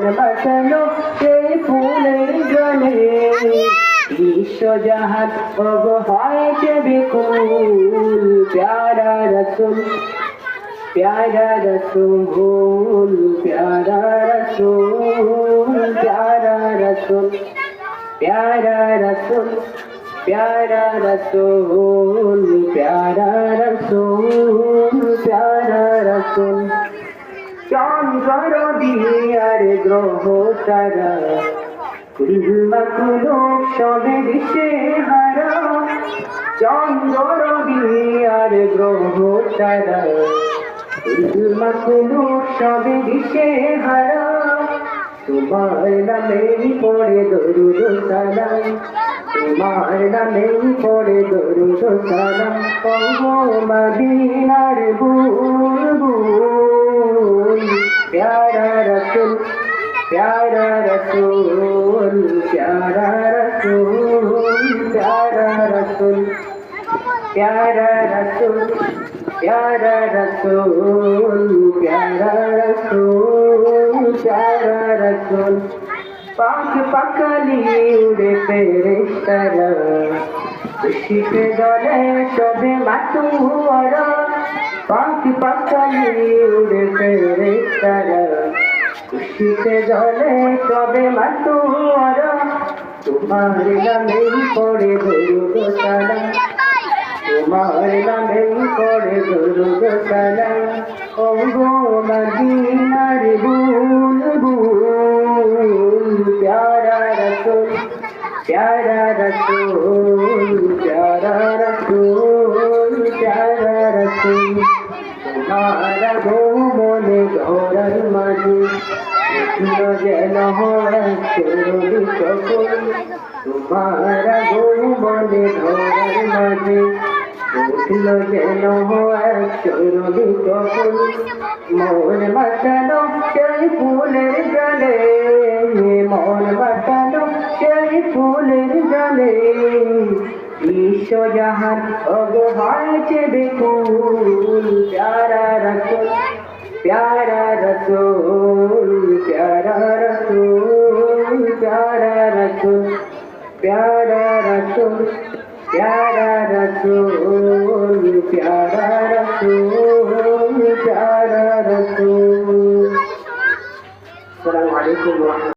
মন বাঁচানো সেই ফুলের জলে বিশ্বজাহান অব হয়েছে বিকুল প্যারা রসুল প্যারা রসুল প্যারা রসুল প্যারা রসুল প্যারা রসুল প্যারা রসুল প্যারা রসুল প্যারা রসুল চন্দ্র দিয়ার গ্রহ তারা কুলমাকুলো সবে দিশে হারা চন্দ্র দিয়ার গ্রহ তারা কুলমাকুলো সবে দিশে হারা তোমার নামেই পড়ে দরুদ সালাম তোমার নামেই পড়ে দরুদ সালাম ও মদিনার বুলবুল প্যারা রসুল প্যারা রসুল প্যারা রসুল প্যারা রসুল প্যারা রসুল প্যারা রসুল প্যারা রসুল প্যারা রসুল পাখ পাখালি উড়ে ফেরেশতারা খুশিতে দলে সবে মাতুয়ারা পাখ পাখালি উড়ে ফেরেশতারা খুশিতে দলে সবে মাতুয়ারা তোমার নামেই পড়ে দরুদ সালাম তোমার নামেই পড়ে দরুদ সালাম ও গো মদিনার বুলবুল প্যারা রসুল প্যারা রসুল প্যারা রসুল প্যারা রসুল তোমার গোমনে ঘোরার মাঝে যেন হয় চরণি সকল তোমার গোমনে ঘোরার মাঝে উঠল যেন হয় চরণি সকল মন বাঁচানো সেই ফুলের জলে মন বাঁচানো সেই ফুলের জলে বিশ্বজাহান অব হয়েছে বিকুল প্যারা রসুল প্যারা রসুল প্যারা রসুল প্যারা রসুল প্যারা রসুল প্যারা রসুল প্যারা রসুল প্যারা রসুল। আসসালামু আলাইকুম।